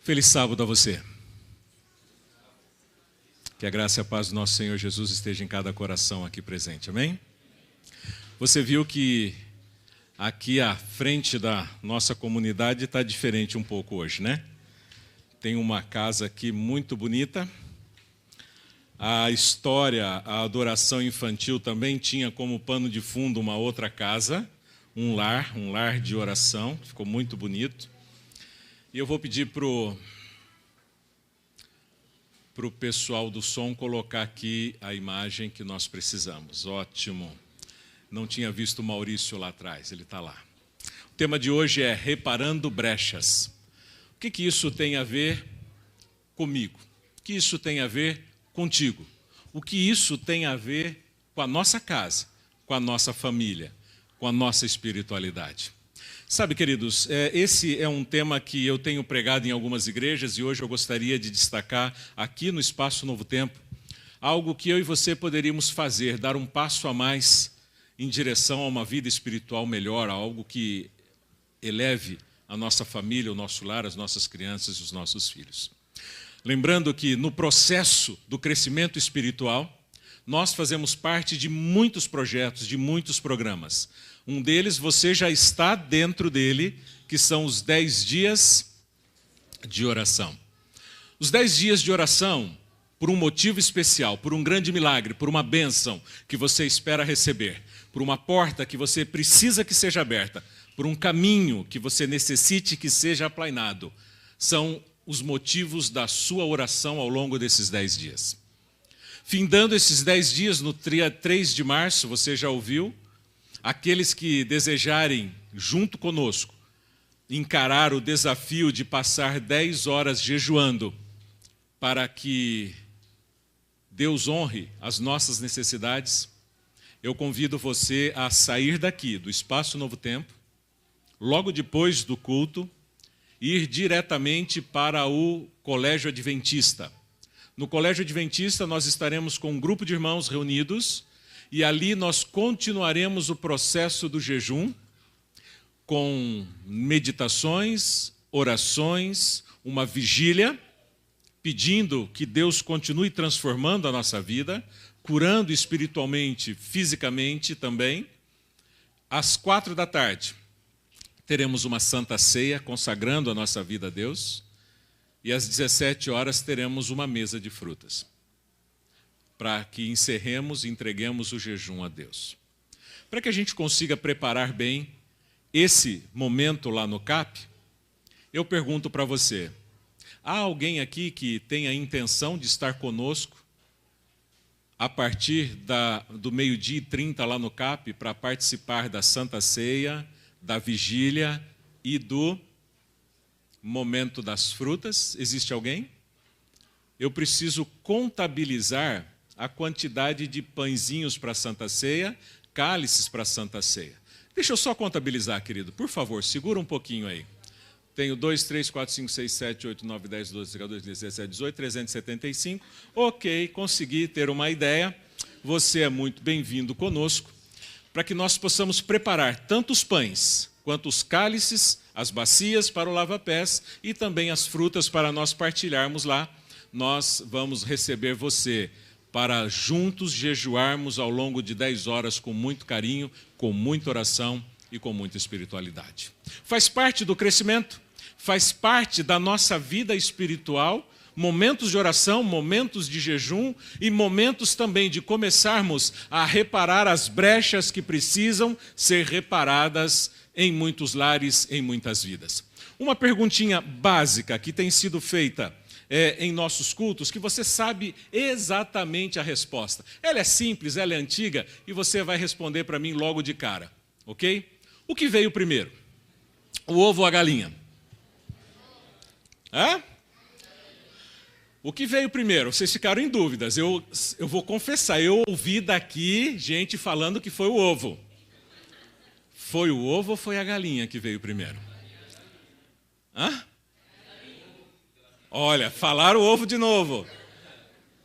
Feliz sábado a você. Que a graça e a paz do nosso Senhor Jesus esteja em cada coração aqui presente, amém? Você viu que aqui à frente da nossa comunidade está diferente um pouco hoje, né? Tem uma casa aqui muito bonita. A história, a adoração infantil também tinha como pano de fundo uma outra casa, um lar de oração, ficou muito bonito. E eu vou pedir para o pessoal do som colocar aqui a imagem que nós precisamos. Ótimo. Não tinha visto o Maurício lá atrás, ele está lá. O tema de hoje é reparando brechas. O que isso tem a ver comigo? O que isso tem a ver contigo? O que isso tem a ver com a nossa casa, com a nossa família, com a nossa espiritualidade? Sabe, queridos, esse é um tema que eu tenho pregado em algumas igrejas e hoje eu gostaria de destacar aqui no Espaço Novo Tempo, algo que eu e você poderíamos fazer, dar um passo a mais em direção a uma vida espiritual melhor, a algo que eleve a nossa família, o nosso lar, as nossas crianças e os nossos filhos. Lembrando que no processo do crescimento espiritual, nós fazemos parte de muitos projetos, de muitos programas. Um deles, você já está dentro dele, que são os 10 dias de oração. Os 10 dias de oração, por um motivo especial, por um grande milagre, por uma bênção que você espera receber, por uma porta que você precisa que seja aberta, por um caminho que você necessite que seja aplainado, são os motivos da sua oração ao longo desses 10 dias. Findando esses 10 dias, no dia 3 de março, você já ouviu, aqueles que desejarem, junto conosco, encarar o desafio de passar 10 horas jejuando para que Deus honre as nossas necessidades, eu convido você a sair daqui, do Espaço Novo Tempo, logo depois do culto, ir diretamente para o Colégio Adventista. No Colégio Adventista nós estaremos com um grupo de irmãos reunidos e ali nós continuaremos o processo do jejum com meditações, orações, uma vigília, pedindo que Deus continue transformando a nossa vida, curando espiritualmente, fisicamente também. Às 16h teremos uma santa ceia consagrando a nossa vida a Deus e às 17h teremos uma mesa de frutas, para que encerremos e entreguemos o jejum a Deus. Para que a gente consiga preparar bem esse momento lá no CAP, eu pergunto para você, há alguém aqui que tem a intenção de estar conosco a partir do 12h30 lá no CAP para participar da Santa Ceia, da Vigília e do momento das frutas? Existe alguém? Eu preciso contabilizar a quantidade de pãezinhos para a Santa Ceia, cálices para a Santa Ceia. Deixa eu só contabilizar, querido. Por favor, segura um pouquinho aí. Tenho 2, 3, 4, 5, 6, 7, 8, 9, 10, 12, 13, 14, 15, 17, 18, 375. Ok, consegui ter uma ideia. Você é muito bem-vindo conosco para que nós possamos preparar tanto os pães quanto os cálices, as bacias para o lava-pés e também as frutas para nós partilharmos lá. Nós vamos receber você para juntos jejuarmos ao longo de 10 horas com muito carinho, com muita oração e com muita espiritualidade. Faz parte do crescimento, faz parte da nossa vida espiritual, momentos de oração, momentos de jejum e momentos também de começarmos a reparar as brechas que precisam ser reparadas em muitos lares, em muitas vidas. Uma perguntinha básica que tem sido feita em nossos cultos, que você sabe exatamente a resposta. Ela é simples, ela é antiga, e você vai responder para mim logo de cara, ok? O que veio primeiro? O ovo ou a galinha? Hã? O que veio primeiro? Vocês ficaram em dúvidas. Eu vou confessar, eu ouvi daqui gente falando que foi o ovo. Foi o ovo ou foi a galinha que veio primeiro? Hã? Olha, falaram o ovo de novo.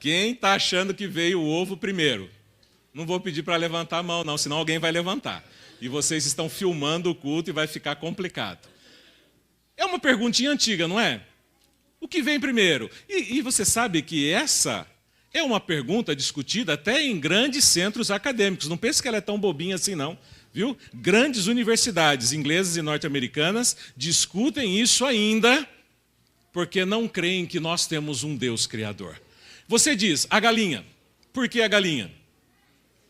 Quem está achando que veio o ovo primeiro? Não vou pedir para levantar a mão, não, senão alguém vai levantar. E vocês estão filmando o culto e vai ficar complicado. É uma perguntinha antiga, não é? O que vem primeiro? E você sabe que essa é uma pergunta discutida até em grandes centros acadêmicos. Não pense que ela é tão bobinha assim, não. Viu? Grandes universidades inglesas e norte-americanas discutem isso ainda, porque não creem que nós temos um Deus criador. Você diz, a galinha. Por que a galinha?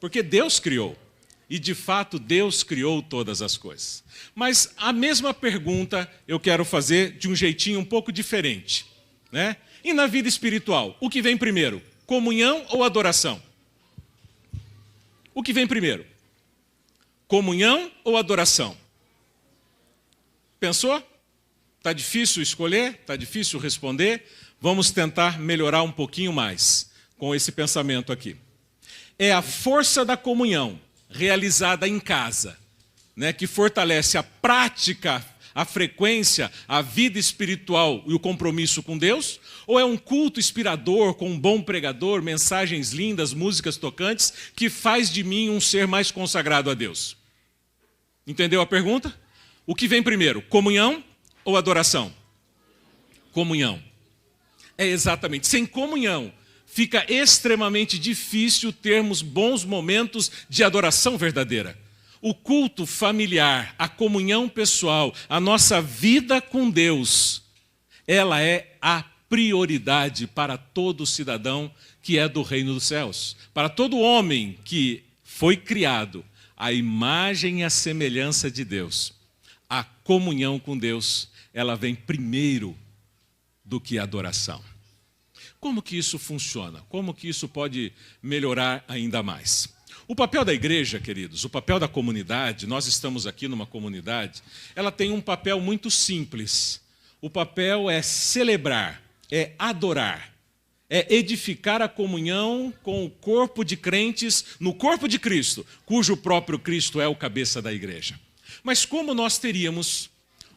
Porque Deus criou. E, de fato, Deus criou todas as coisas. Mas a mesma pergunta eu quero fazer de um jeitinho um pouco diferente, né? E na vida espiritual, o que vem primeiro? Comunhão ou adoração? O que vem primeiro? Comunhão ou adoração? Pensou? Está difícil escolher? Está difícil responder? Vamos tentar melhorar um pouquinho mais com esse pensamento aqui. É a força da comunhão realizada em casa, né, que fortalece a prática, a frequência, a vida espiritual e o compromisso com Deus? Ou é um culto inspirador, com um bom pregador, mensagens lindas, músicas tocantes, que faz de mim um ser mais consagrado a Deus? Entendeu a pergunta? O que vem primeiro, comunhão ou adoração? Comunhão. É exatamente. Sem comunhão, fica extremamente difícil termos bons momentos de adoração verdadeira. O culto familiar, a comunhão pessoal, a nossa vida com Deus, ela é a prioridade para todo cidadão que é do reino dos céus. Para todo homem que foi criado à imagem e à semelhança de Deus. A comunhão com Deus, ela vem primeiro do que a adoração. Como que isso funciona? Como que isso pode melhorar ainda mais? O papel da igreja, queridos, o papel da comunidade, nós estamos aqui numa comunidade, ela tem um papel muito simples. O papel é celebrar, é adorar, é edificar a comunhão com o corpo de crentes no corpo de Cristo, cujo próprio Cristo é o cabeça da igreja. Mas como nós teríamos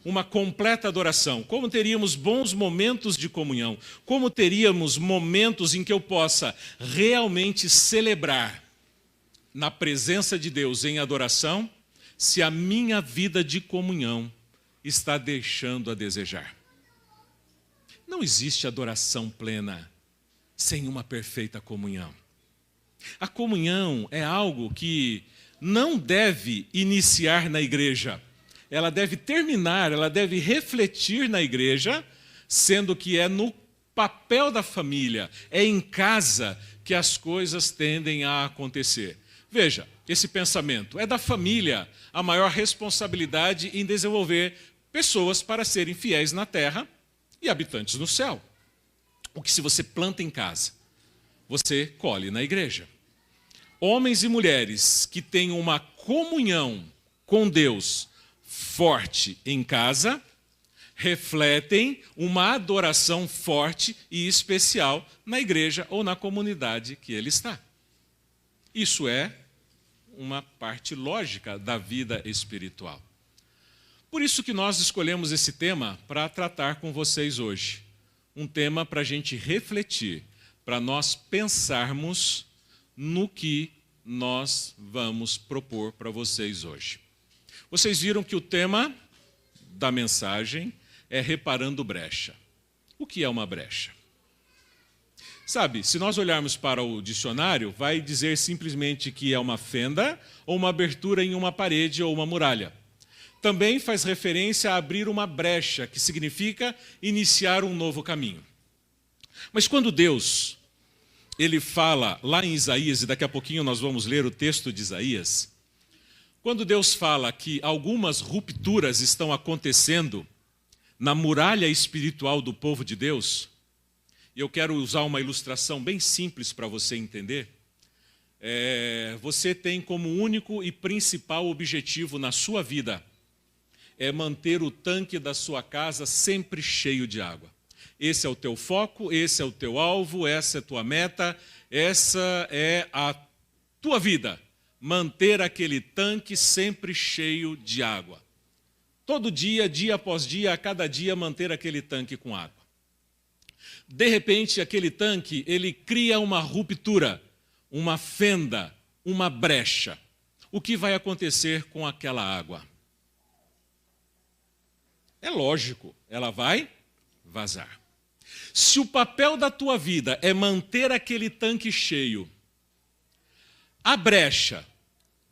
uma completa adoração, como teríamos bons momentos de comunhão, como teríamos momentos em que eu possa realmente celebrar na presença de Deus em adoração, se a minha vida de comunhão está deixando a desejar? Não existe adoração plena sem uma perfeita comunhão. A comunhão é algo que não deve iniciar na igreja. Ela deve terminar, ela deve refletir na igreja, sendo que é no papel da família, é em casa que as coisas tendem a acontecer. Veja, esse pensamento é da família a maior responsabilidade em desenvolver pessoas para serem fiéis na terra e habitantes no céu. O que se você planta em casa, você colhe na igreja. Homens e mulheres que têm uma comunhão com Deus forte em casa, refletem uma adoração forte e especial na igreja ou na comunidade que ele está. Isso é uma parte lógica da vida espiritual. Por isso que nós escolhemos esse tema para tratar com vocês hoje. Um tema para a gente refletir, para nós pensarmos no que nós vamos propor para vocês hoje. Vocês viram que o tema da mensagem é reparando brecha. O que é uma brecha? Sabe, se nós olharmos para o dicionário, vai dizer simplesmente que é uma fenda ou uma abertura em uma parede ou uma muralha. Também faz referência a abrir uma brecha, que significa iniciar um novo caminho. Mas quando Deus, ele fala lá em Isaías, e daqui a pouquinho nós vamos ler o texto de Isaías, quando Deus fala que algumas rupturas estão acontecendo na muralha espiritual do povo de Deus, e eu quero usar uma ilustração bem simples para você entender, você tem como único e principal objetivo na sua vida é manter o tanque da sua casa sempre cheio de água. Esse é o teu foco, esse é o teu alvo, essa é a tua meta, essa é a tua vida. Manter aquele tanque sempre cheio de água. Todo dia, dia após dia, a cada dia, manter aquele tanque com água. De repente, aquele tanque, ele cria uma ruptura, uma fenda, uma brecha. O que vai acontecer com aquela água? É lógico, ela vai vazar. Se o papel da tua vida é manter aquele tanque cheio, a brecha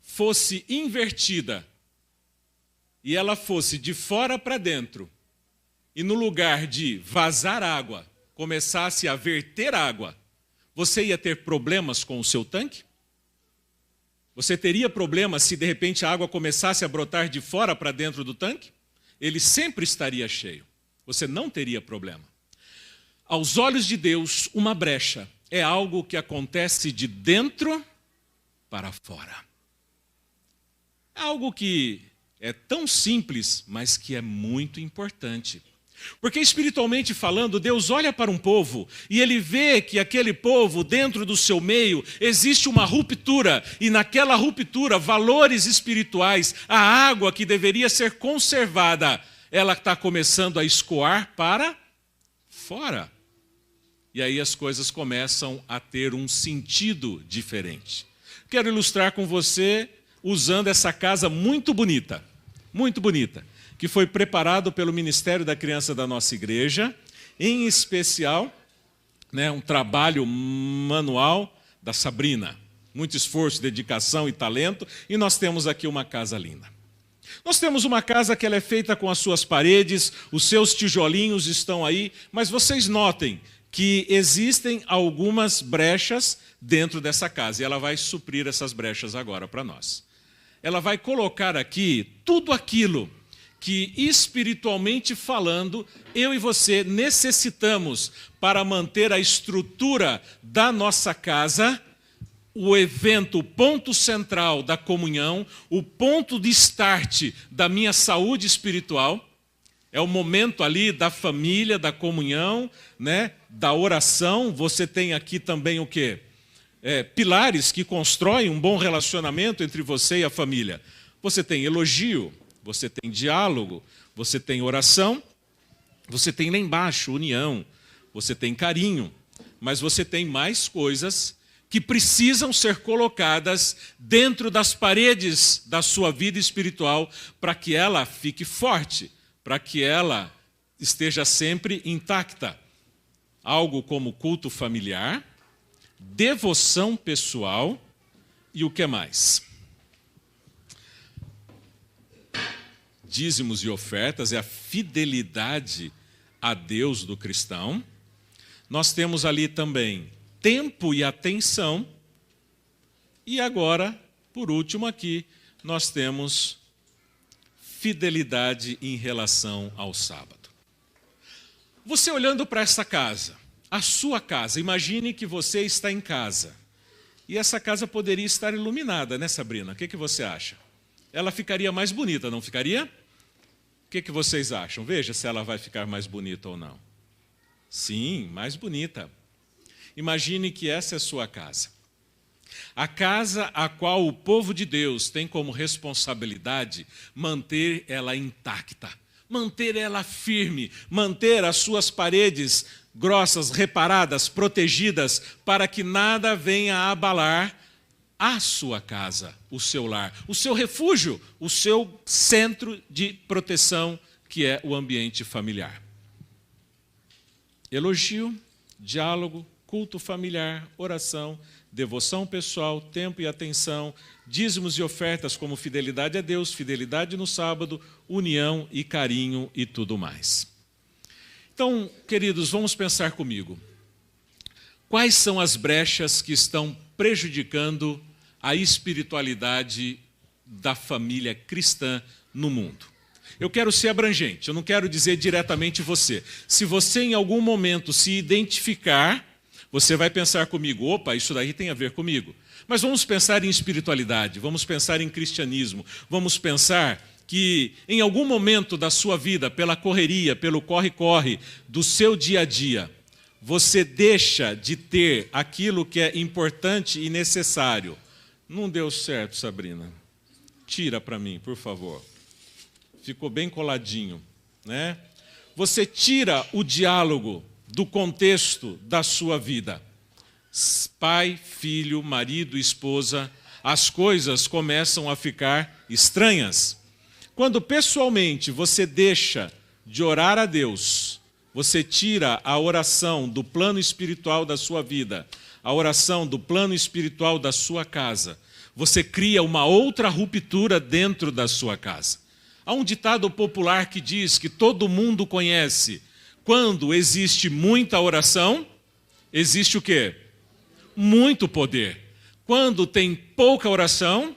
fosse invertida e ela fosse de fora para dentro, e no lugar de vazar água, começasse a verter água, você ia ter problemas com o seu tanque? Você teria problemas se de repente a água começasse a brotar de fora para dentro do tanque? Ele sempre estaria cheio. Você não teria problema. Aos olhos de Deus, uma brecha é algo que acontece de dentro para fora. É algo que é tão simples, mas que é muito importante. Porque espiritualmente falando, Deus olha para um povo e ele vê que aquele povo, dentro do seu meio, existe uma ruptura. E naquela ruptura, valores espirituais, a água que deveria ser conservada, ela está começando a escoar para fora. E aí as coisas começam a ter um sentido diferente. Quero ilustrar com você usando essa casa muito bonita, que foi preparado pelo Ministério da Criança da nossa igreja, em especial, um trabalho manual da Sabrina. Muito esforço, dedicação e talento, e nós temos aqui uma casa linda. Nós temos uma casa que ela é feita com as suas paredes, os seus tijolinhos estão aí, mas vocês notem que existem algumas brechas dentro dessa casa, e ela vai suprir essas brechas agora para nós. Ela vai colocar aqui tudo aquilo que, espiritualmente falando, eu e você necessitamos para manter a estrutura da nossa casa, o evento, o ponto central da comunhão, o ponto de start da minha saúde espiritual. É o momento ali da família, da comunhão, da oração. Você tem aqui também o quê? Pilares que constroem um bom relacionamento entre você e a família. Você tem elogio, você tem diálogo, você tem oração, você tem lá embaixo união, você tem carinho, mas você tem mais coisas que precisam ser colocadas dentro das paredes da sua vida espiritual para que ela fique forte, para que ela esteja sempre intacta. Algo como culto familiar, devoção pessoal e o que mais? Dízimos e ofertas é a fidelidade a Deus do cristão. Nós temos ali também tempo e atenção. E agora, por último aqui, nós temos fidelidade em relação ao sábado. Você olhando para essa casa, a sua casa, imagine que você está em casa. E essa casa poderia estar iluminada, né, Sabrina? O que você acha? Ela ficaria mais bonita, não ficaria? O que vocês acham? Veja se ela vai ficar mais bonita ou não. Sim, mais bonita. Imagine que essa é a sua casa. A casa a qual o povo de Deus tem como responsabilidade manter ela intacta, manter ela firme, manter as suas paredes grossas, reparadas, protegidas, para que nada venha a abalar a sua casa, o seu lar, o seu refúgio, o seu centro de proteção, que é o ambiente familiar. Elogio, diálogo, culto familiar, oração, devoção pessoal, tempo e atenção, dízimos e ofertas como fidelidade a Deus, fidelidade no sábado, união e carinho e tudo mais. Então, queridos, vamos pensar comigo. Quais são as brechas que estão prejudicando a espiritualidade da família cristã no mundo? Eu quero ser abrangente, eu não quero dizer diretamente você. Se você em algum momento se identificar, você vai pensar comigo, opa, isso daí tem a ver comigo. Mas vamos pensar em espiritualidade, vamos pensar em cristianismo, vamos pensar que em algum momento da sua vida, pela correria, pelo corre-corre do seu dia a dia, você deixa de ter aquilo que é importante e necessário. Não deu certo, Sabrina. Tira para mim, por favor. Ficou bem coladinho, né? Você tira o diálogo do contexto da sua vida. Pai, filho, marido, esposa, as coisas começam a ficar estranhas. Quando pessoalmente você deixa de orar a Deus, você tira a oração do plano espiritual da sua vida, a oração do plano espiritual da sua casa, você cria uma outra ruptura dentro da sua casa. Há um ditado popular que diz que todo mundo conhece: quando existe muita oração, existe o quê? Muito poder. Quando tem pouca oração,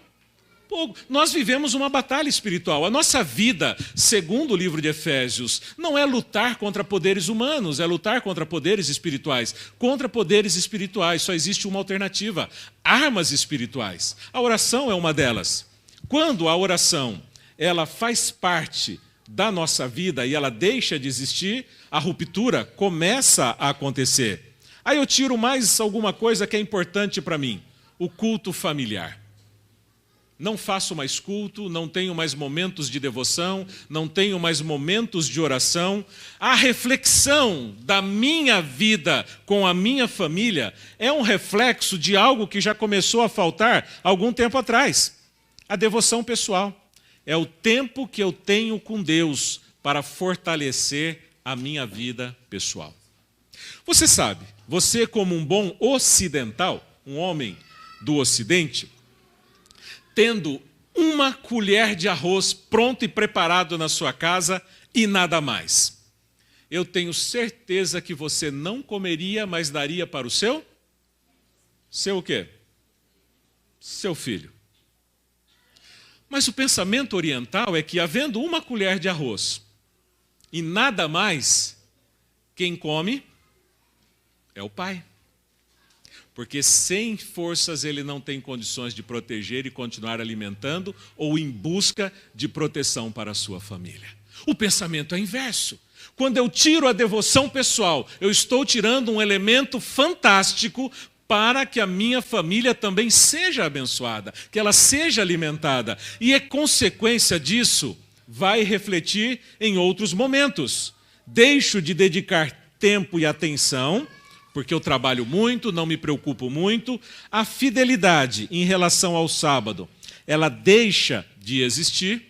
pouco. Nós vivemos uma batalha espiritual. A nossa vida, segundo o livro de Efésios, não é lutar contra poderes humanos, é lutar contra poderes espirituais. Contra poderes espirituais só existe uma alternativa: armas espirituais. A oração é uma delas. Quando a oração ela faz parte da nossa vida e ela deixa de existir, a ruptura começa a acontecer. Aí eu tiro mais alguma coisa que é importante para mim: o culto familiar. Não faço mais culto, não tenho mais momentos de devoção, não tenho mais momentos de oração. A reflexão da minha vida com a minha família é um reflexo de algo que já começou a faltar algum tempo atrás: a devoção pessoal. É o tempo que eu tenho com Deus para fortalecer a minha vida pessoal. Você sabe, você como um bom ocidental, um homem do Ocidente, tendo uma colher de arroz pronto e preparado na sua casa e nada mais, eu tenho certeza que você não comeria, mas daria para o seu o quê? Seu filho. Mas o pensamento oriental é que, havendo uma colher de arroz e nada mais, quem come é o pai. Porque sem forças ele não tem condições de proteger e continuar alimentando ou em busca de proteção para a sua família. O pensamento é inverso. Quando eu tiro a devoção pessoal, eu estou tirando um elemento fantástico para que a minha família também seja abençoada, que ela seja alimentada. E a consequência disso vai refletir em outros momentos. Deixo de dedicar tempo e atenção, porque eu trabalho muito, não me preocupo muito. A fidelidade em relação ao sábado, ela deixa de existir.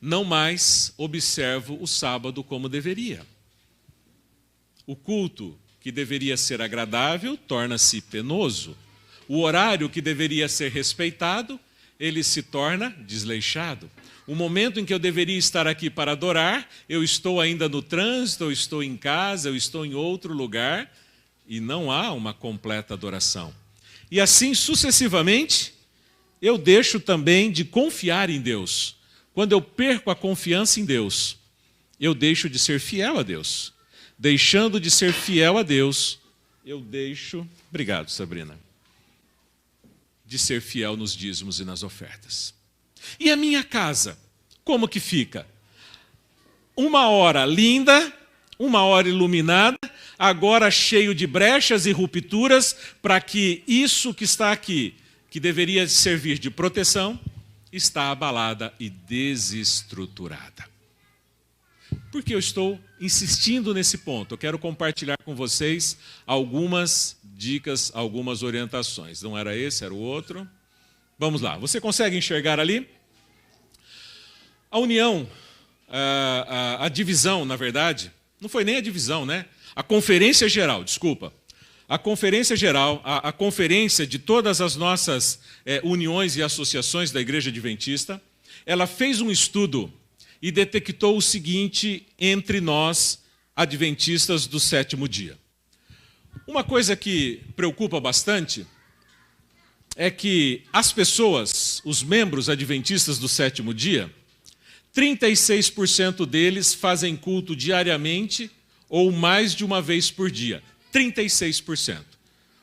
Não mais observo o sábado como deveria. O culto que deveria ser agradável torna-se penoso. O horário que deveria ser respeitado, ele se torna desleixado. O momento em que eu deveria estar aqui para adorar, eu estou ainda no trânsito, eu estou em casa, eu estou em outro lugar, e não há uma completa adoração. E assim sucessivamente, eu deixo também de confiar em Deus. Quando eu perco a confiança em Deus, eu deixo de ser fiel a Deus. Deixando de ser fiel a Deus, eu deixo, obrigado Sabrina, de ser fiel nos dízimos e nas ofertas. E a minha casa, como que fica? Uma hora linda, uma hora iluminada, agora cheio de brechas e rupturas, para que isso que está aqui, que deveria servir de proteção, está abalada e desestruturada. Por que eu estou insistindo nesse ponto? Eu quero compartilhar com vocês algumas dicas, algumas orientações. Não era esse, era o outro. Vamos lá, você consegue enxergar ali? A união, a divisão, na verdade, não foi nem a divisão, né? A conferência geral, desculpa. A conferência geral, a conferência de todas as nossas uniões e associações da Igreja Adventista, ela fez um estudo e detectou o seguinte entre nós, adventistas do sétimo dia. Uma coisa que preocupa bastante é que as pessoas, os membros adventistas do sétimo dia, 36% deles fazem culto diariamente ou mais de uma vez por dia. 36%.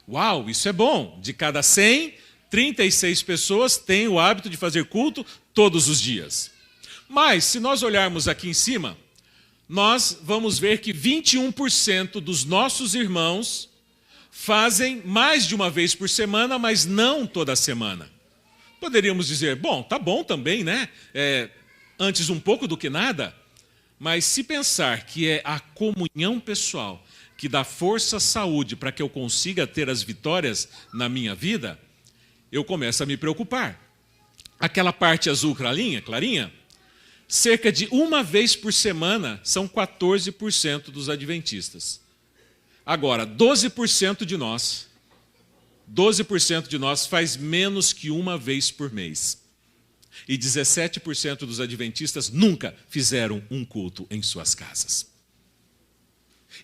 Uau, isso é bom. De cada 100, 36 pessoas têm o hábito de fazer culto todos os dias. Mas, se nós olharmos aqui em cima, nós vamos ver que 21% dos nossos irmãos fazem mais de uma vez por semana, mas não toda semana. Poderíamos dizer, bom, tá bom também, né? Antes um pouco do que nada. Mas se pensar que é a comunhão pessoal que dá força, saúde para que eu consiga ter as vitórias na minha vida, eu começo a me preocupar. Aquela parte azul clarinha, cerca de uma vez por semana são 14% dos adventistas. Agora, 12% de nós faz menos que uma vez por mês. E 17% dos adventistas nunca fizeram um culto em suas casas.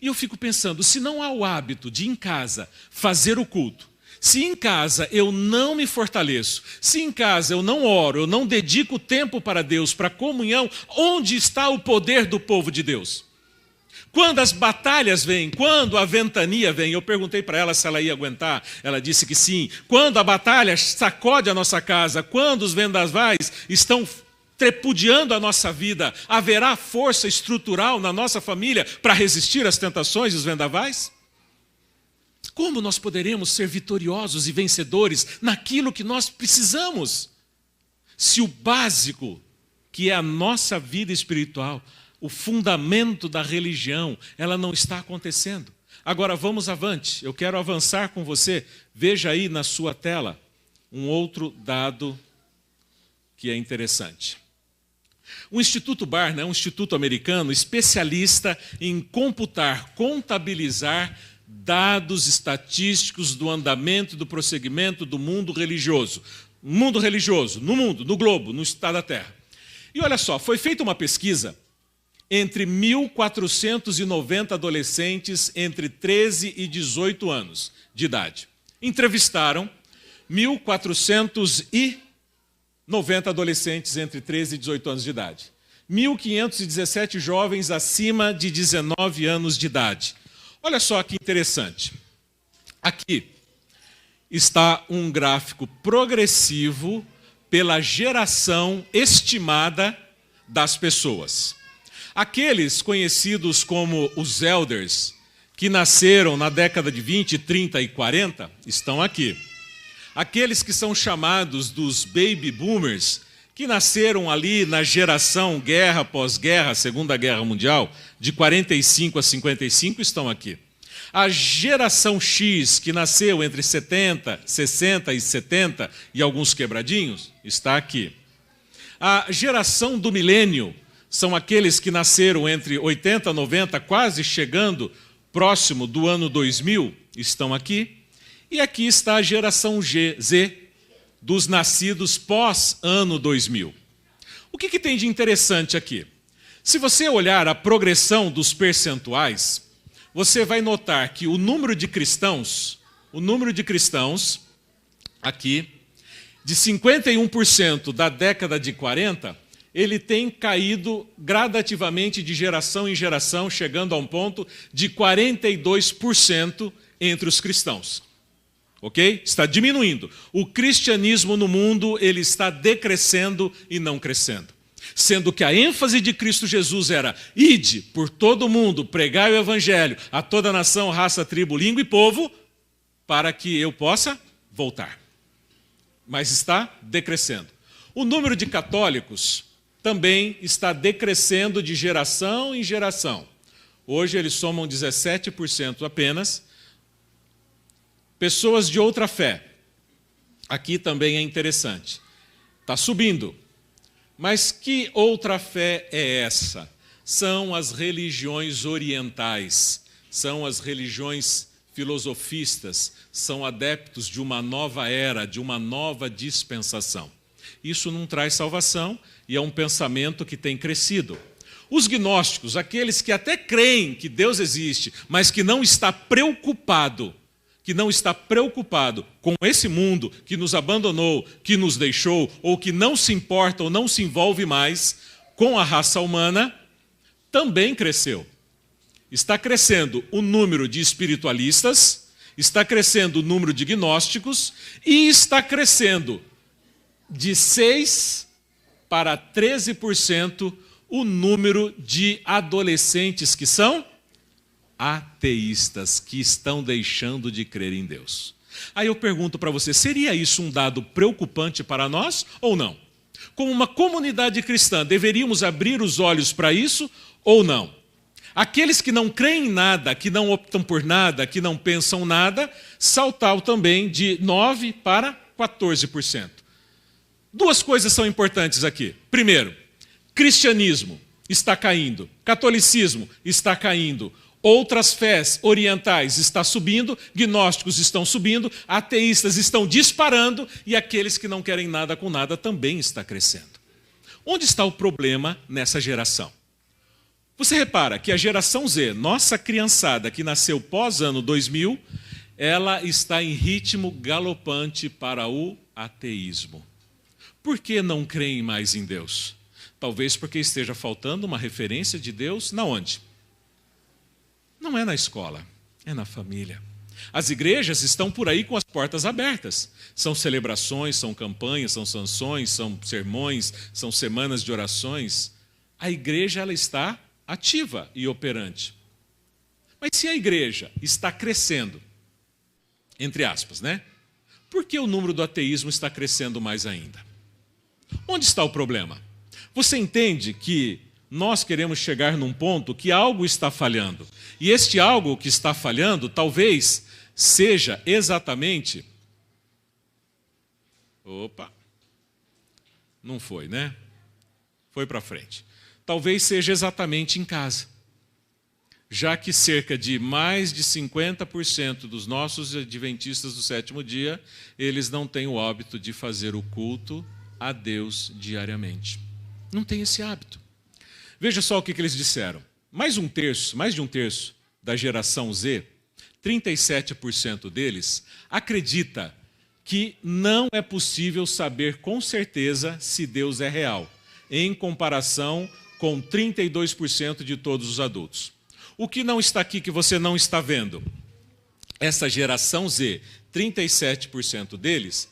E eu fico pensando, se não há o hábito de em casa fazer o culto, se em casa eu não me fortaleço, se em casa eu não oro, eu não dedico tempo para Deus, para comunhão, onde está o poder do povo de Deus? Quando as batalhas vêm, quando a ventania vem, eu perguntei para ela se ela ia aguentar, ela disse que sim. Quando a batalha sacode a nossa casa, quando os vendavais estão trepudiando a nossa vida, haverá força estrutural na nossa família para resistir às tentações e os vendavais? Como nós poderemos ser vitoriosos e vencedores naquilo que nós precisamos? Se o básico, que é a nossa vida espiritual, o fundamento da religião, ela não está acontecendo. Agora vamos avante, eu quero avançar com você. Veja aí na sua tela um outro dado que é interessante. O Instituto Barna é um instituto americano especialista em contabilizar dados estatísticos do andamento e do prosseguimento do mundo religioso. Mundo religioso, no mundo, no globo, no estado da Terra. E olha só, foi feita uma pesquisa entre 1.490 adolescentes entre 13 e 18 anos de idade. Entrevistaram 1.490 adolescentes entre 13 e 18 anos de idade. 1.517 jovens acima de 19 anos de idade. Olha só que interessante. Aqui está um gráfico progressivo pela geração estimada das pessoas. Aqueles conhecidos como os elders, que nasceram na década de 20, 30 e 40, estão aqui. Aqueles que são chamados dos baby boomers, que nasceram ali na geração guerra, pós-guerra, Segunda Guerra Mundial, de 45 a 55, estão aqui. A geração X, que nasceu entre 70, 60 e 70, e alguns quebradinhos, está aqui. A geração do milênio, são aqueles que nasceram entre 80 e 90, quase chegando próximo do ano 2000, estão aqui. E aqui está a geração Z, dos nascidos pós-ano 2000. O que tem de interessante aqui? Se você olhar a progressão dos percentuais, você vai notar que o número de cristãos, aqui, de 51% da década de 40, ele tem caído gradativamente de geração em geração, chegando a um ponto de 42% entre os cristãos. Ok? Está diminuindo. O cristianismo no mundo, ele está decrescendo e não crescendo. Sendo que a ênfase de Cristo Jesus era: ide por todo o mundo, pregai o evangelho a toda nação, raça, tribo, língua e povo, para que eu possa voltar. Mas está decrescendo. O número de católicos também está decrescendo de geração em geração. Hoje eles somam 17% apenas. Pessoas de outra fé. Aqui também é interessante. Está subindo. Mas que outra fé é essa? São as religiões orientais, são as religiões filosofistas, são adeptos de uma nova era, de uma nova dispensação. Isso não traz salvação e é um pensamento que tem crescido. Os gnósticos, aqueles que até creem que Deus existe, mas que não está preocupado com esse mundo que nos abandonou, que nos deixou, ou que não se importa ou não se envolve mais com a raça humana, também cresceu. Está crescendo o número de espiritualistas, está crescendo o número de gnósticos e está crescendo de 6% para 13% o número de adolescentes que são ateístas, que estão deixando de crer em Deus. Aí eu pergunto para você, seria isso um dado preocupante para nós ou não? Como uma comunidade cristã, deveríamos abrir os olhos para isso ou não? Aqueles que não creem em nada, que não optam por nada, que não pensam nada, saltaram também de 9% para 14%. Duas coisas são importantes aqui. Primeiro, Cristianismo está caindo, catolicismo está caindo, outras fés orientais estão subindo, gnósticos estão subindo, ateístas estão disparando e aqueles que não querem nada com nada também está crescendo. Onde está o problema nessa geração? Você repara que a geração Z, nossa criançada que nasceu pós-ano 2000, ela está em ritmo galopante para o ateísmo. Por que não creem mais em Deus? Talvez porque esteja faltando uma referência de Deus na onde? Não é na escola, é na família. As igrejas estão por aí com as portas abertas. São celebrações, são campanhas, são sanções, são sermões, são semanas de orações. A igreja ela está ativa e operante. Mas se a igreja está crescendo, entre aspas, né? Por que o número do ateísmo está crescendo mais ainda? Onde está o problema? Você entende que nós queremos chegar num ponto que algo está falhando. E este algo que está falhando talvez seja exatamente... Opa! Não foi, né? Foi para frente. Talvez seja exatamente em casa. Já que cerca de mais de 50% dos nossos adventistas do sétimo dia, eles não têm o hábito de fazer o culto a Deus diariamente. Não tem esse hábito. Veja só o que eles disseram. Mais de um terço da geração Z, 37% deles, acredita que não é possível saber com certeza se Deus é real, em comparação com 32% de todos os adultos. O que não está aqui que você não está vendo? Essa geração Z, 37% deles,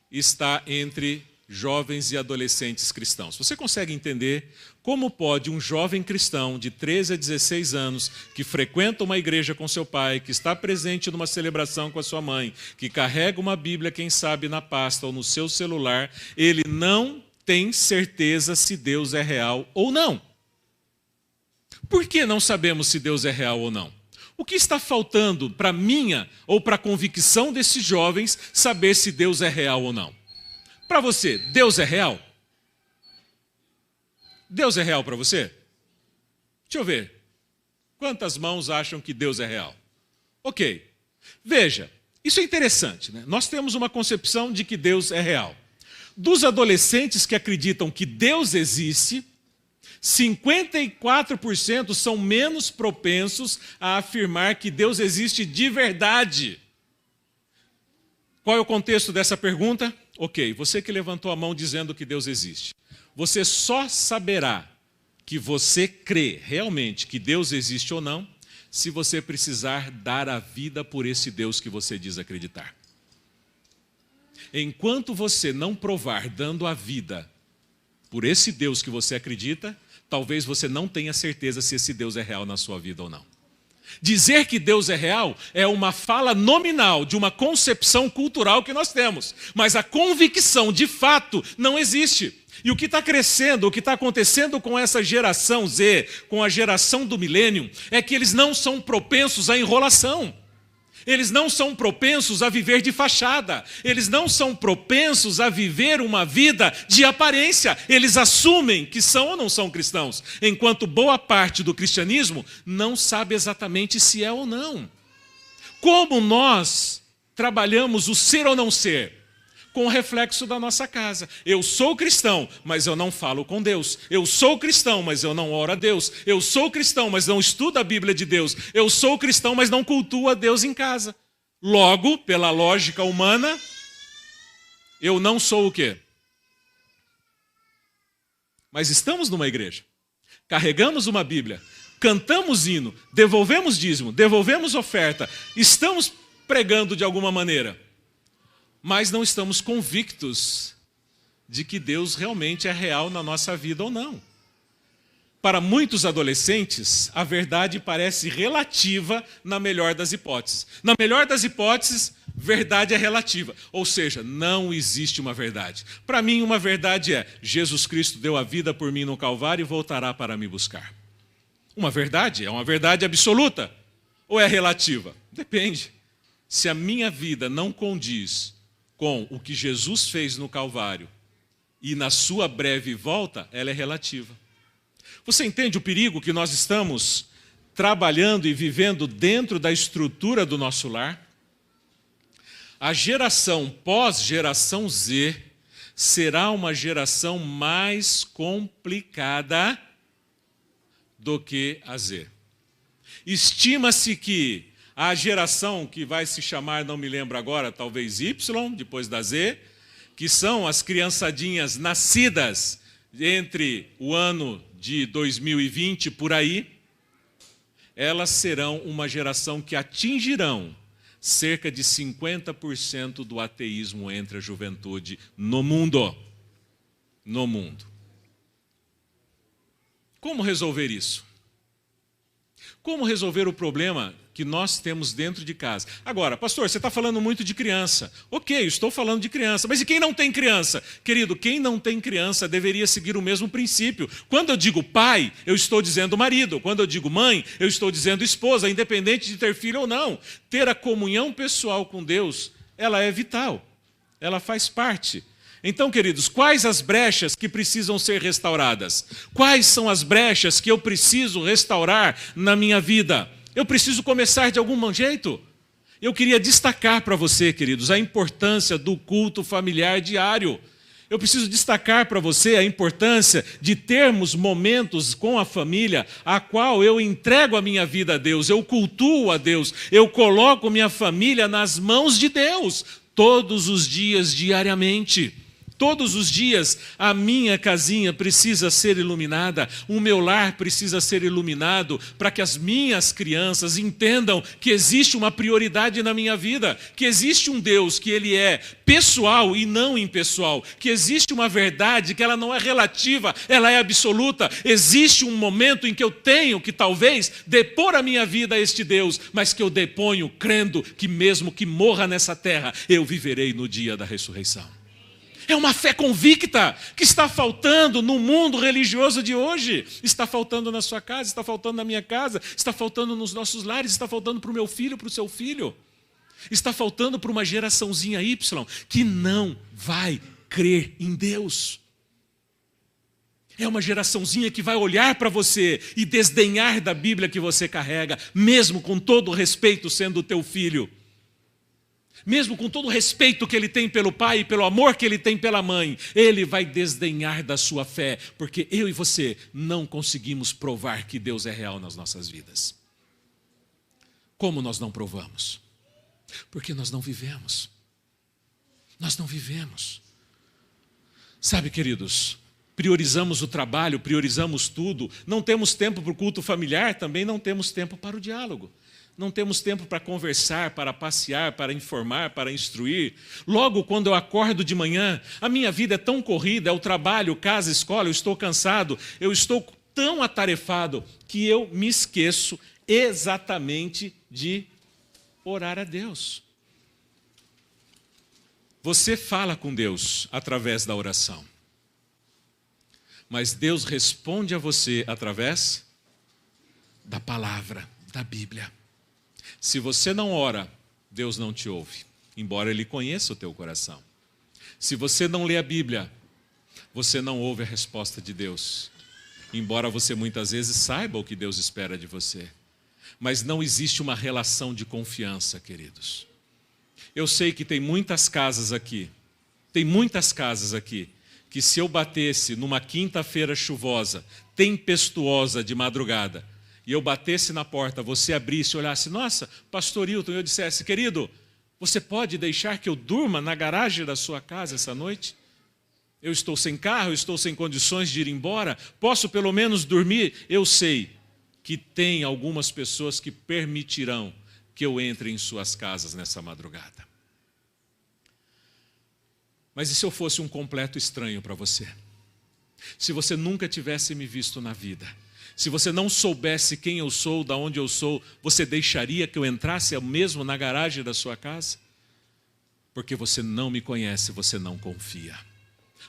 está entre jovens e adolescentes cristãos. Você consegue entender como pode um jovem cristão de 13 a 16 anos, que frequenta uma igreja com seu pai, que está presente numa celebração com a sua mãe, que carrega uma Bíblia, quem sabe, na pasta ou no seu celular, ele não tem certeza se Deus é real ou não. Por que não sabemos se Deus é real ou não? O que está faltando para a minha ou para a convicção desses jovens saber se Deus é real ou não? Para você, Deus é real? Deus é real para você? Deixa eu ver. Quantas mãos acham que Deus é real? Ok. Veja, isso é interessante, né? Nós temos uma concepção de que Deus é real. Dos adolescentes que acreditam que Deus existe, 54% são menos propensos a afirmar que Deus existe de verdade. Qual é o contexto dessa pergunta? Ok, você que levantou a mão dizendo que Deus existe. Você só saberá que você crê realmente que Deus existe ou não, se você precisar dar a vida por esse Deus que você diz acreditar. Enquanto você não provar dando a vida por esse Deus que você acredita, talvez você não tenha certeza se esse Deus é real na sua vida ou não. Dizer que Deus é real é uma fala nominal de uma concepção cultural que nós temos, mas a convicção de fato não existe. E o que está crescendo, o que está acontecendo com essa geração Z, com a geração do milênio, é que eles não são propensos à enrolação. Eles não são propensos a viver de fachada. Eles não são propensos a viver uma vida de aparência. Eles assumem que são ou não são cristãos, enquanto boa parte do cristianismo não sabe exatamente se é ou não. Como nós trabalhamos o ser ou não ser? Com o reflexo da nossa casa. Eu sou cristão, mas eu não falo com Deus. Eu sou cristão, mas eu não oro a Deus. Eu sou cristão, mas não estudo a Bíblia de Deus. Eu sou cristão, mas não cultuo a Deus em casa. Logo, pela lógica humana, eu não sou o quê? Mas estamos numa igreja. Carregamos uma Bíblia. Cantamos hino. Devolvemos dízimo. Devolvemos oferta. Estamos pregando de alguma maneira. Mas não estamos convictos de que Deus realmente é real na nossa vida ou não. Para muitos adolescentes, a verdade parece relativa na melhor das hipóteses. Na melhor das hipóteses, verdade é relativa. Ou seja, não existe uma verdade. Para mim, uma verdade é: Jesus Cristo deu a vida por mim no Calvário e voltará para me buscar. Uma verdade é uma verdade absoluta ou é relativa? Depende. Se a minha vida não condiz com o que Jesus fez no Calvário e na sua breve volta, ela é relativa. Você entende o perigo que nós estamos trabalhando e vivendo dentro da estrutura do nosso lar? A geração pós-geração Z será uma geração mais complicada do que a Z. Estima-se que a geração que vai se chamar, não me lembro agora, talvez Y, depois da Z, que são as criançadinhas nascidas entre o ano de 2020 por aí, elas serão uma geração que atingirão cerca de 50% do ateísmo entre a juventude no mundo. No mundo. Como resolver isso? Como resolver o problema que nós temos dentro de casa? Agora, pastor, você está falando muito de criança. Ok, estou falando de criança. Mas e quem não tem criança? Querido, quem não tem criança deveria seguir o mesmo princípio. Quando eu digo pai, eu estou dizendo marido. Quando eu digo mãe, eu estou dizendo esposa, independente de ter filho ou não. Ter a comunhão pessoal com Deus, ela é vital. Ela faz parte. Então, queridos, quais as brechas que precisam ser restauradas? Quais são as brechas que eu preciso restaurar na minha vida? Eu preciso começar de algum jeito? Eu queria destacar para você, queridos, a importância do culto familiar diário. Eu preciso destacar para você a importância de termos momentos com a família, a qual eu entrego a minha vida a Deus, eu cultuo a Deus, eu coloco minha família nas mãos de Deus, todos os dias, diariamente. Todos os dias a minha casinha precisa ser iluminada, o meu lar precisa ser iluminado para que as minhas crianças entendam que existe uma prioridade na minha vida, que existe um Deus que ele é pessoal e não impessoal, que existe uma verdade que ela não é relativa, ela é absoluta. Existe um momento em que eu tenho que talvez depor a minha vida a este Deus, mas que eu deponho crendo que mesmo que morra nessa terra, eu viverei no dia da ressurreição. É uma fé convicta que está faltando no mundo religioso de hoje. Está faltando na sua casa, está faltando na minha casa, está faltando nos nossos lares, está faltando para o meu filho, para o seu filho. Está faltando para uma geraçãozinha Y que não vai crer em Deus. É uma geraçãozinha que vai olhar para você e desdenhar da Bíblia que você carrega, mesmo com todo o respeito sendo o teu filho. Mesmo com todo o respeito que ele tem pelo pai e pelo amor que ele tem pela mãe, ele vai desdenhar da sua fé, porque eu e você não conseguimos provar que Deus é real nas nossas vidas. Como nós não provamos? Porque nós não vivemos. Nós não vivemos. Sabe, queridos, priorizamos o trabalho, priorizamos tudo, não temos tempo para o culto familiar, também não temos tempo para o diálogo. Não temos tempo para conversar, para passear, para informar, para instruir. Logo, quando eu acordo de manhã, a minha vida é tão corrida, é o trabalho, casa, escola, eu estou cansado, eu estou tão atarefado que eu me esqueço exatamente de orar a Deus. Você fala com Deus através da oração, mas Deus responde a você através da palavra, da Bíblia. Se você não ora, Deus não te ouve, embora Ele conheça o teu coração. Se você não lê a Bíblia, você não ouve a resposta de Deus, embora você muitas vezes saiba o que Deus espera de você. Mas não existe uma relação de confiança, queridos. Eu sei que tem muitas casas aqui, que se eu batesse numa quinta-feira chuvosa, tempestuosa de madrugada, e eu batesse na porta, você abrisse, olhasse, nossa, pastor Hilton, e eu dissesse, querido, você pode deixar que eu durma na garagem da sua casa essa noite? Eu estou sem carro, eu estou sem condições de ir embora, posso pelo menos dormir? Eu sei que tem algumas pessoas que permitirão que eu entre em suas casas nessa madrugada. Mas e se eu fosse um completo estranho para você? Se você nunca tivesse me visto na vida, se você não soubesse quem eu sou, de onde eu sou, você deixaria que eu entrasse mesmo na garagem da sua casa? Porque você não me conhece, você não confia.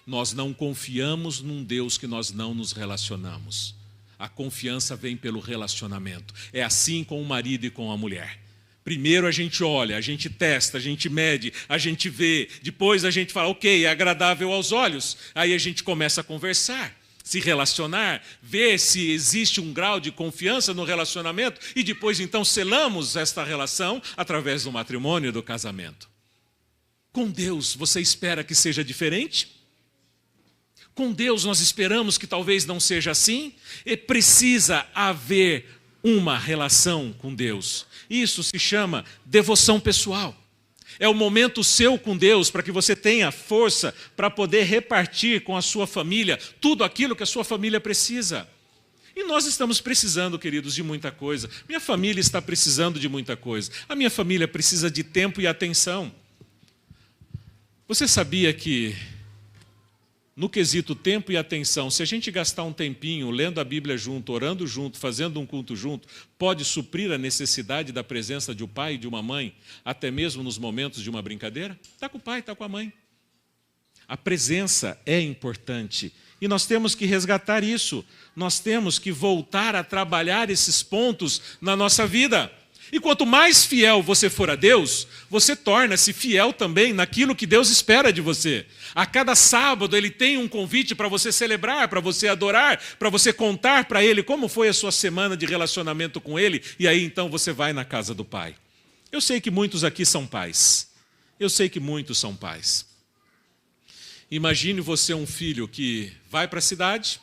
Nós não confiamos num Deus que nós não nos relacionamos. A confiança vem pelo relacionamento. É assim com o marido e com a mulher. Primeiro a gente olha, a gente testa, a gente mede, a gente vê. Depois a gente fala, ok, é agradável aos olhos. Aí a gente começa a conversar. se relacionar, ver se existe um grau de confiança no relacionamento e depois então selamos esta relação através do matrimônio e do casamento. Com Deus, você espera que seja diferente? Com Deus nós esperamos que talvez não seja assim? E precisa haver uma relação com Deus. Isso se chama devoção pessoal. É o momento seu com Deus para que você tenha força para poder repartir com a sua família tudo aquilo que a sua família precisa. E nós estamos precisando, queridos, de muita coisa. Minha família está precisando de muita coisa. A minha família precisa de tempo e atenção. Você sabia que, no quesito tempo e atenção, se a gente gastar um tempinho lendo a Bíblia junto, orando junto, fazendo um culto junto, pode suprir a necessidade da presença de um pai e de uma mãe, até mesmo nos momentos de uma brincadeira? Está com o pai, está com a mãe. A presença é importante e nós temos que resgatar isso. Nós temos que voltar a trabalhar esses pontos na nossa vida. E quanto mais fiel você for a Deus, você torna-se fiel também naquilo que Deus espera de você. A cada sábado Ele tem um convite para você celebrar, para você adorar, para você contar para Ele como foi a sua semana de relacionamento com Ele, e aí então você vai na casa do Pai. Eu sei que muitos aqui são pais. Eu sei que muitos são pais. Imagine você um filho que vai para a cidade,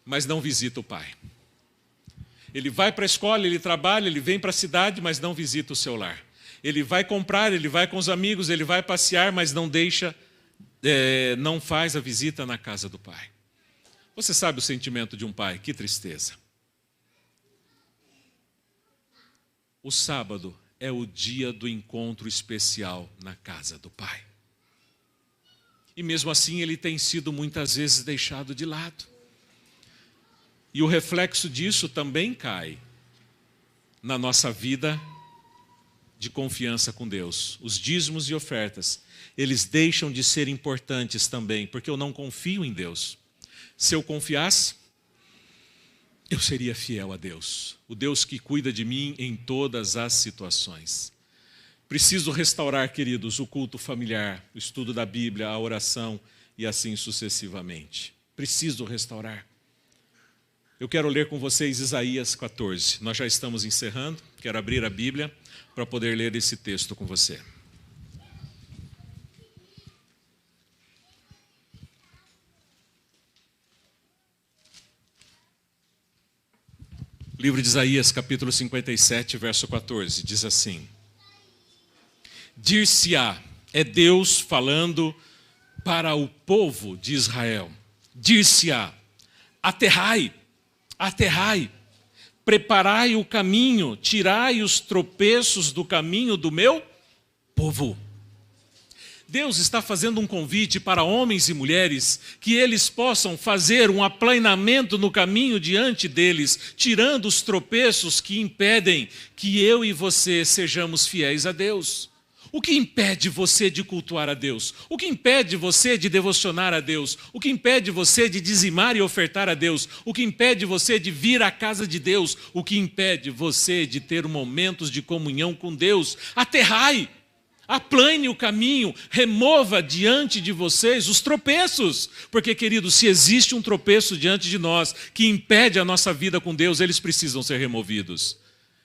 mas não visita o pai. Ele vai para a escola, ele trabalha, ele vem para a cidade, mas não visita o seu lar. Ele vai comprar, ele vai com os amigos, ele vai passear, mas não faz a visita na casa do pai. Você sabe o sentimento de um pai, que tristeza. O sábado é o dia do encontro especial na casa do pai. E mesmo assim ele tem sido muitas vezes deixado de lado. E o reflexo disso também cai na nossa vida de confiança com Deus. Os dízimos e ofertas, eles deixam de ser importantes também, porque eu não confio em Deus. Se eu confiasse, eu seria fiel a Deus, o Deus que cuida de mim em todas as situações. Preciso restaurar, queridos, o culto familiar, o estudo da Bíblia, a oração e assim sucessivamente. Preciso restaurar. Eu quero ler com vocês Isaías 14. Nós já estamos encerrando. Quero abrir a Bíblia para poder ler esse texto com você. Livro de Isaías, capítulo 57, verso 14, diz assim: Dir-se-á, é Deus falando para o povo de Israel. Dir-se-á, aterrai, aterrai, preparai o caminho, tirai os tropeços do caminho do meu povo. Deus está fazendo um convite para homens e mulheres que eles possam fazer um aplainamento no caminho diante deles, tirando os tropeços que impedem que eu e você sejamos fiéis a Deus. O que impede você de cultuar a Deus? O que impede você de devocionar a Deus? O que impede você de dizimar e ofertar a Deus? O que impede você de vir à casa de Deus? O que impede você de ter momentos de comunhão com Deus? Aterrai, aplane o caminho, remova diante de vocês os tropeços. Porque, queridos, se existe um tropeço diante de nós que impede a nossa vida com Deus, eles precisam ser removidos.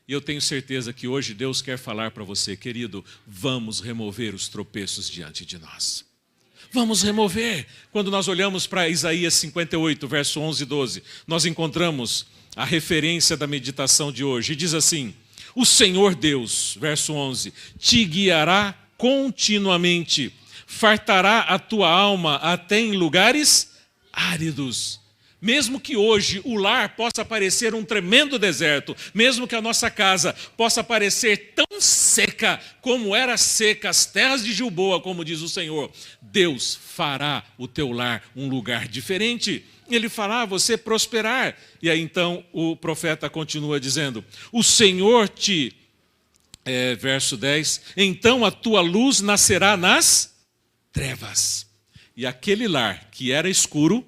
E eu tenho certeza que hoje Deus quer falar para você, querido, vamos remover os tropeços diante de nós. Vamos remover. Quando nós olhamos para Isaías 58, verso 11 e 12, nós encontramos a referência da meditação de hoje. E diz assim: o Senhor Deus, verso 11, te guiará continuamente, fartará a tua alma até em lugares áridos. Mesmo que hoje o lar possa parecer um tremendo deserto, mesmo que a nossa casa possa parecer tão seca como era seca as terras de Gilboa, como diz o Senhor, Deus fará o teu lar um lugar diferente. Ele fará você prosperar. E aí então o profeta continua dizendo: o Senhor verso 10, então a tua luz nascerá nas trevas. E aquele lar que era escuro,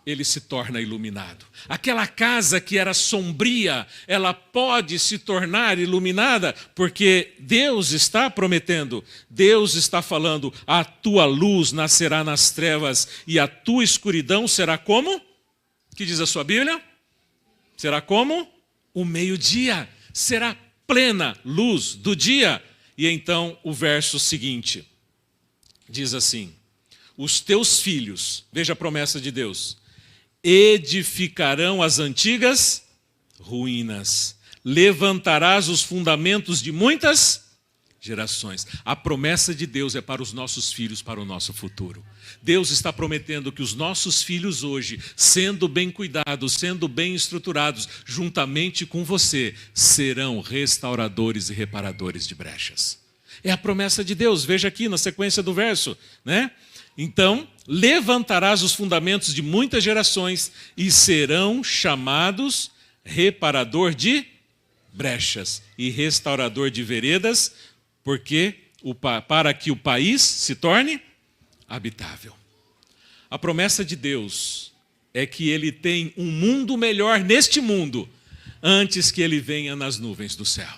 ele se torna iluminado. Aquela casa que era sombria, ela pode se tornar iluminada, porque Deus está prometendo, Deus está falando, a tua luz nascerá nas trevas e a tua escuridão será como? Que diz a sua Bíblia? Será como? O meio-dia, será plena luz do dia. E então o verso seguinte, diz assim, os teus filhos, veja a promessa de Deus, edificarão as antigas ruínas, levantarás os fundamentos de muitas gerações. A promessa de Deus é para os nossos filhos, para o nosso futuro. Deus está prometendo que os nossos filhos hoje, sendo bem cuidados, sendo bem estruturados, juntamente com você, serão restauradores e reparadores de brechas. É a promessa de Deus, veja aqui na sequência do verso, né? Então, levantarás os fundamentos de muitas gerações e serão chamados reparador de brechas e restaurador de veredas, para que o país se torne habitável. A promessa de Deus é que Ele tem um mundo melhor neste mundo, antes que Ele venha nas nuvens do céu.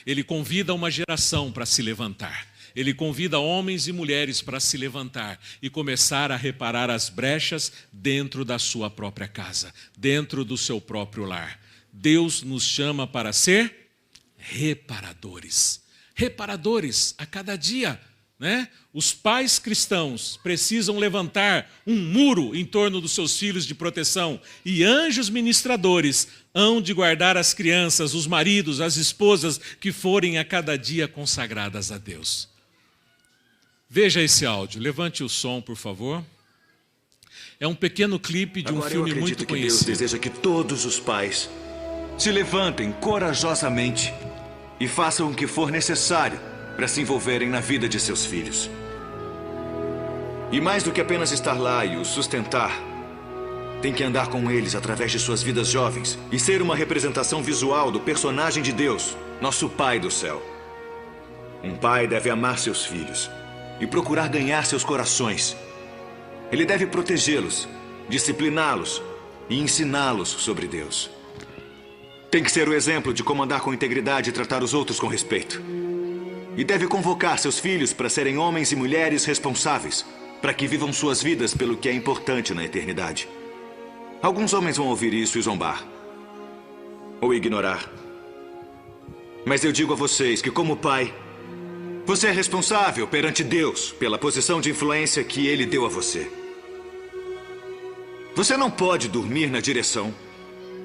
Ele convida uma geração para se levantar. Ele convida homens e mulheres para se levantar e começar a reparar as brechas dentro da sua própria casa, dentro do seu próprio lar. Deus nos chama para ser reparadores. Reparadores a cada dia, né? Os pais cristãos precisam levantar um muro em torno dos seus filhos de proteção e anjos ministradores hão de guardar as crianças, os maridos, as esposas que forem a cada dia consagradas a Deus. Veja esse áudio, levante o som, por favor. É um pequeno clipe de um filme muito conhecido. Deus deseja que todos os pais se levantem corajosamente e façam o que for necessário para se envolverem na vida de seus filhos. E mais do que apenas estar lá e os sustentar, tem que andar com eles através de suas vidas jovens e ser uma representação visual do personagem de Deus, nosso Pai do céu. Um pai deve amar seus filhos e procurar ganhar seus corações. Ele deve protegê-los, discipliná-los e ensiná-los sobre Deus. Tem que ser o exemplo de como andar com integridade e tratar os outros com respeito. E deve convocar seus filhos para serem homens e mulheres responsáveis, para que vivam suas vidas pelo que é importante na eternidade. Alguns homens vão ouvir isso e zombar, ou ignorar. Mas eu digo a vocês que, como pai, você é responsável perante Deus pela posição de influência que Ele deu a você. Você não pode dormir na direção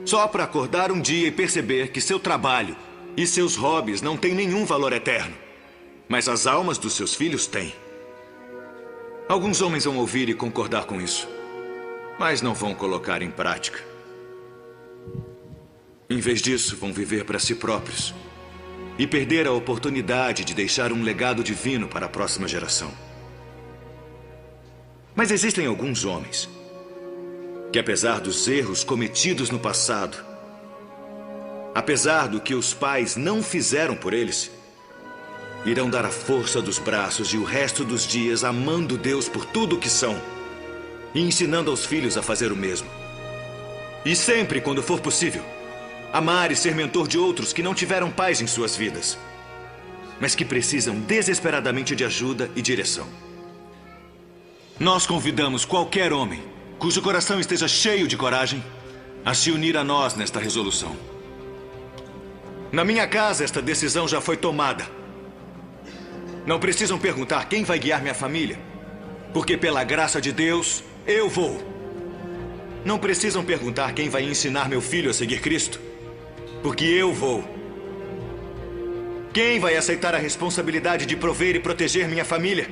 só para acordar um dia e perceber que seu trabalho e seus hobbies não têm nenhum valor eterno, mas as almas dos seus filhos têm. Alguns homens vão ouvir e concordar com isso, mas não vão colocar em prática. Em vez disso, vão viver para si próprios e perder a oportunidade de deixar um legado divino para a próxima geração. Mas existem alguns homens que, apesar dos erros cometidos no passado, apesar do que os pais não fizeram por eles, irão dar a força dos braços e o resto dos dias amando Deus por tudo o que são e ensinando aos filhos a fazer o mesmo. E sempre, quando for possível, amar e ser mentor de outros que não tiveram paz em suas vidas, mas que precisam desesperadamente de ajuda e direção. Nós convidamos qualquer homem cujo coração esteja cheio de coragem a se unir a nós nesta resolução. Na minha casa, esta decisão já foi tomada. Não precisam perguntar quem vai guiar minha família, porque pela graça de Deus, eu vou. Não precisam perguntar quem vai ensinar meu filho a seguir Cristo, porque eu vou. Quem vai aceitar a responsabilidade de prover e proteger minha família?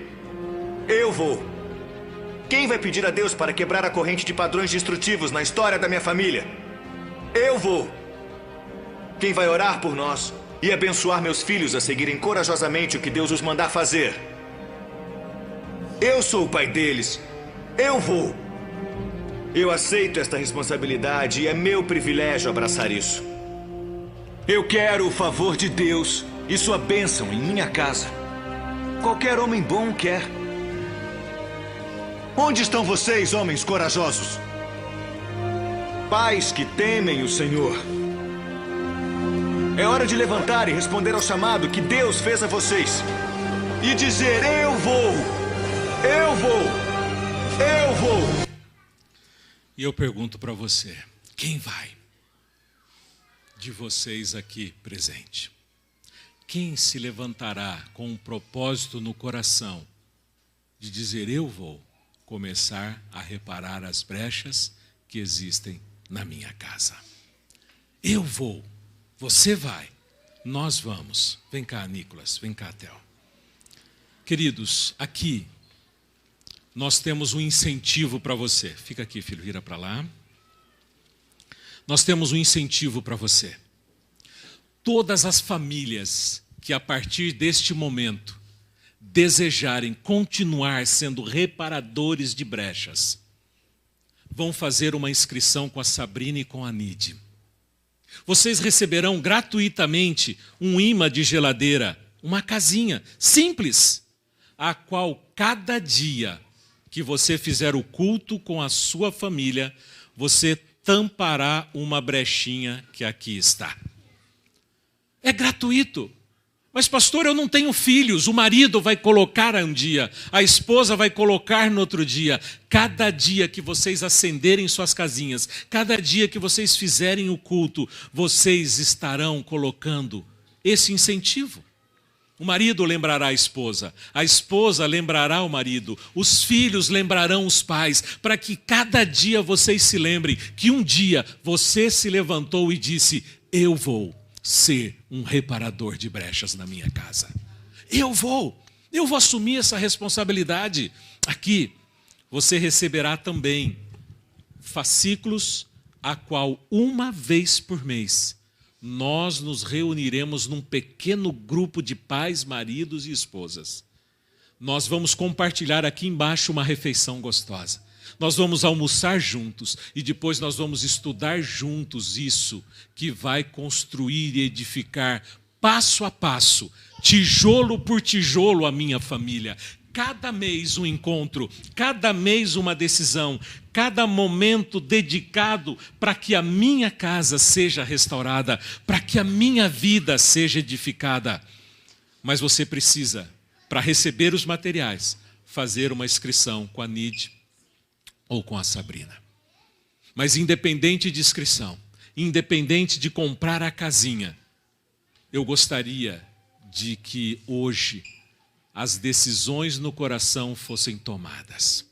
Eu vou. Quem vai pedir a Deus para quebrar a corrente de padrões destrutivos na história da minha família? Eu vou. Quem vai orar por nós e abençoar meus filhos a seguirem corajosamente o que Deus os mandar fazer? Eu sou o pai deles. Eu vou. Eu aceito esta responsabilidade e é meu privilégio abraçar isso. Eu quero o favor de Deus e sua bênção em minha casa. Qualquer homem bom quer. Onde estão vocês, homens corajosos? pais que temem o Senhor. É hora de levantar e responder ao chamado que Deus fez a vocês. E dizer: eu vou, eu vou, eu vou. E eu pergunto para você, quem vai? De vocês aqui presente. Quem se levantará com um propósito no coração de dizer: eu vou começar a reparar as brechas que existem na minha casa? Eu vou, você vai, nós vamos. Vem cá, Nicolas, vem cá, Theo. Queridos, aqui nós temos um incentivo para você. Fica aqui, filho, vira para lá. Nós temos um incentivo para você. Todas as famílias que a partir deste momento desejarem continuar sendo reparadores de brechas, vão fazer uma inscrição com a Sabrina e com a Nide. Vocês receberão gratuitamente um imã de geladeira, uma casinha simples, a qual cada dia que você fizer o culto com a sua família, você tampará uma brechinha que aqui está. É gratuito. Mas pastor, eu não tenho filhos, o marido vai colocar um dia, a esposa vai colocar no outro dia. Cada dia que vocês acenderem suas casinhas, cada dia que vocês fizerem o culto, vocês estarão colocando esse incentivo. O marido lembrará a esposa lembrará o marido, os filhos lembrarão os pais, para que cada dia vocês se lembrem que um dia você se levantou e disse: eu vou ser um reparador de brechas na minha casa. Eu vou assumir essa responsabilidade. Aqui você receberá também fascículos a qual uma vez por mês nós nos reuniremos num pequeno grupo de pais, maridos e esposas. Nós vamos compartilhar aqui embaixo uma refeição gostosa. Nós vamos almoçar juntos e depois nós vamos estudar juntos isso que vai construir e edificar passo a passo, tijolo por tijolo, a minha família. Cada mês um encontro, cada mês uma decisão, cada momento dedicado para que a minha casa seja restaurada, para que a minha vida seja edificada. Mas você precisa, para receber os materiais, fazer uma inscrição com a Nide ou com a Sabrina. Mas independente de inscrição, independente de comprar a casinha, eu gostaria de que hoje as decisões no coração fossem tomadas.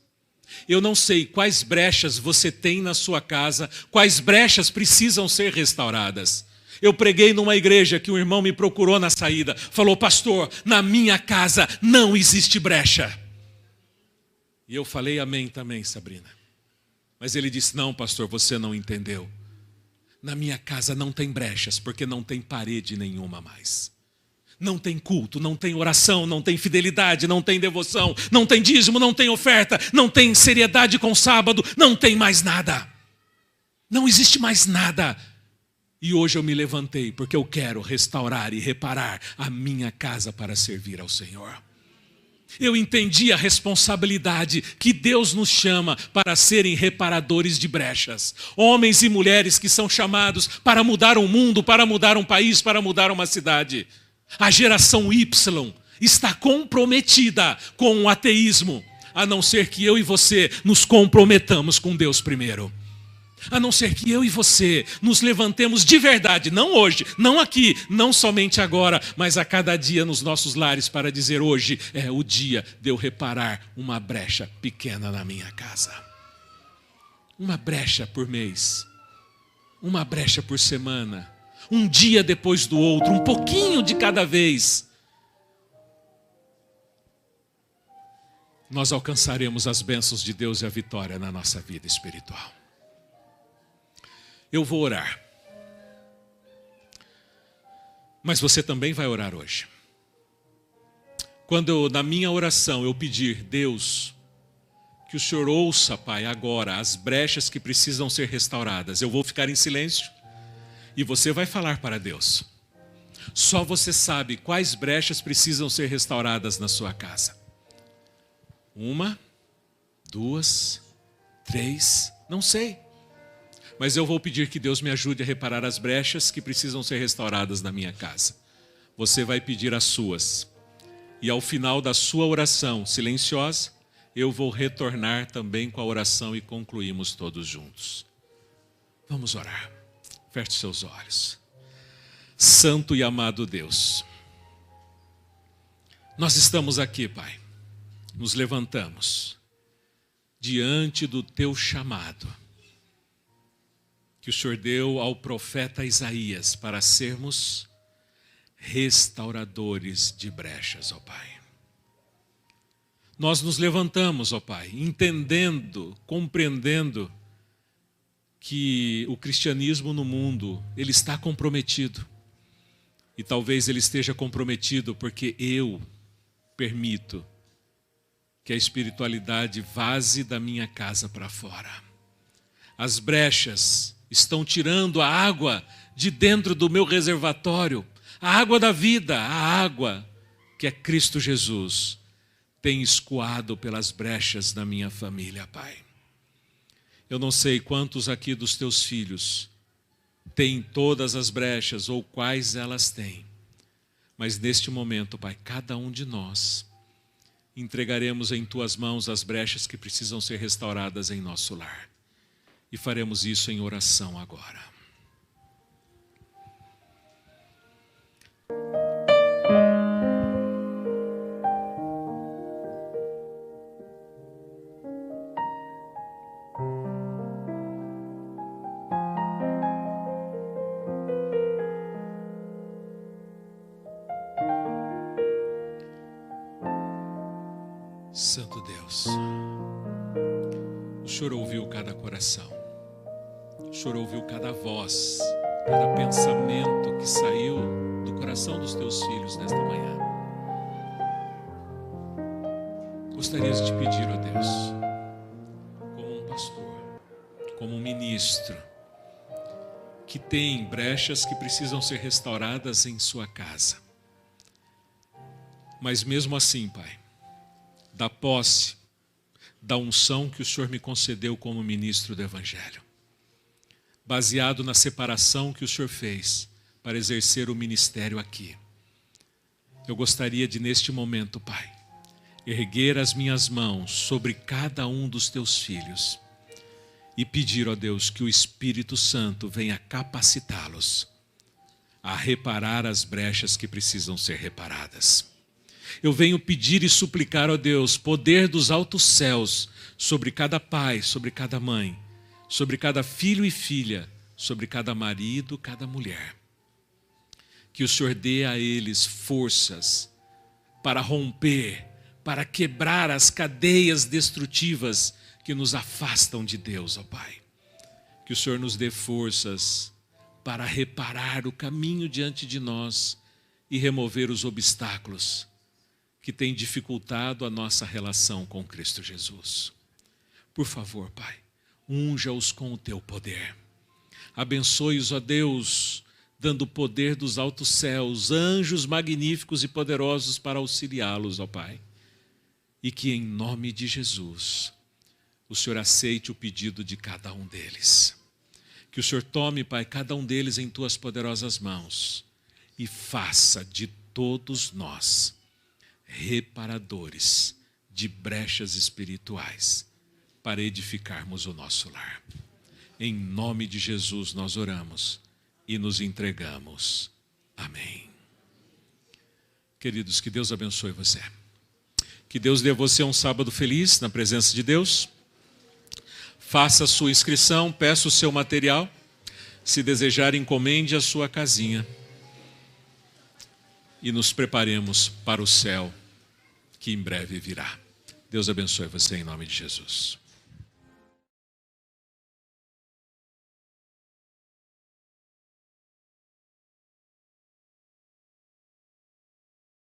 Eu não sei quais brechas você tem na sua casa, quais brechas precisam ser restauradas. Eu preguei numa igreja que um irmão me procurou na saída, falou: pastor, na minha casa não existe brecha. E eu falei amém também, Sabrina. Mas ele disse: não, pastor, você não entendeu. Na minha casa não tem brechas, porque não tem parede nenhuma mais. Não tem culto, não tem oração, não tem fidelidade, não tem devoção, não tem dízimo, não tem oferta, não tem seriedade com o sábado, não tem mais nada. Não existe mais nada. E hoje eu me levantei porque eu quero restaurar e reparar a minha casa para servir ao Senhor. Eu entendi a responsabilidade que Deus nos chama para serem reparadores de brechas. Homens e mulheres que são chamados para mudar um mundo, para mudar um país, para mudar uma cidade. A geração Y está comprometida com o ateísmo, a não ser que eu e você nos comprometamos com Deus primeiro. A não ser que eu e você nos levantemos de verdade, não hoje, não aqui, não somente agora, mas a cada dia nos nossos lares para dizer: hoje é o dia de eu reparar uma brecha pequena na minha casa. Uma brecha por mês, uma brecha por semana, um dia depois do outro, um pouquinho de cada vez. Nós alcançaremos as bênçãos de Deus e a vitória na nossa vida espiritual. Eu vou orar. Mas você também vai orar hoje. Quando na minha oração eu pedir: Deus, que o Senhor ouça, Pai, agora as brechas que precisam ser restauradas, eu vou ficar em silêncio e você vai falar para Deus. Só você sabe quais brechas precisam ser restauradas na sua casa. 1, 2, 3, não sei. Mas eu vou pedir que Deus me ajude a reparar as brechas que precisam ser restauradas na minha casa. Você vai pedir as suas. E ao final da sua oração silenciosa, eu vou retornar também com a oração e concluímos todos juntos. Vamos orar. Feche seus olhos. Santo e amado Deus, nós estamos aqui, Pai. Nos levantamos diante do teu chamado que o Senhor deu ao profeta Isaías para sermos restauradores de brechas, ó Pai. Nós nos levantamos, ó Pai, entendendo, compreendendo que o cristianismo no mundo, ele está comprometido. E talvez ele esteja comprometido porque eu permito que a espiritualidade vaze da minha casa para fora. As brechas estão tirando a água de dentro do meu reservatório, a água da vida, a água que é Cristo Jesus, tem escoado pelas brechas da minha família, Pai. Eu não sei quantos aqui dos teus filhos têm todas as brechas ou quais elas têm, mas neste momento, Pai, cada um de nós entregaremos em tuas mãos as brechas que precisam ser restauradas em nosso lar. E faremos isso em oração agora. Santo Deus, o Senhor ouviu cada coração, o Senhor ouviu cada voz, cada pensamento que saiu do coração dos teus filhos nesta manhã. Gostaria de te pedir, ó Deus, como um pastor, como um ministro, que tem brechas que precisam ser restauradas em sua casa. Mas mesmo assim, Pai, da posse, da unção que o Senhor me concedeu como ministro do Evangelho, baseado na separação que o Senhor fez para exercer o ministério aqui. Eu gostaria de, neste momento, Pai, erguer as minhas mãos sobre cada um dos teus filhos e pedir, ó Deus, que o Espírito Santo venha capacitá-los a reparar as brechas que precisam ser reparadas. Eu venho pedir e suplicar, ó Deus, poder dos altos céus sobre cada pai, sobre cada mãe, sobre cada filho e filha, sobre cada marido, cada mulher. Que o Senhor dê a eles forças para romper, para quebrar as cadeias destrutivas que nos afastam de Deus, ó Pai. Que o Senhor nos dê forças para reparar o caminho diante de nós e remover os obstáculos que tem dificultado a nossa relação com Cristo Jesus. Por favor, Pai, unja-os com o teu poder. Abençoe-os, ó Deus, dando o poder dos altos céus, anjos magníficos e poderosos para auxiliá-los, ó Pai. E que em nome de Jesus, o Senhor aceite o pedido de cada um deles. Que o Senhor tome, Pai, cada um deles em tuas poderosas mãos e faça de todos nós reparadores de brechas espirituais para edificarmos o nosso lar. Em nome de Jesus nós oramos e nos entregamos. Amém. Queridos, que Deus abençoe você. Que Deus dê a você um sábado feliz na presença de Deus. Faça a sua inscrição, peça o seu material. Se desejar, encomende a sua casinha. E nos preparemos para o céu que em breve virá. Deus abençoe você em nome de Jesus.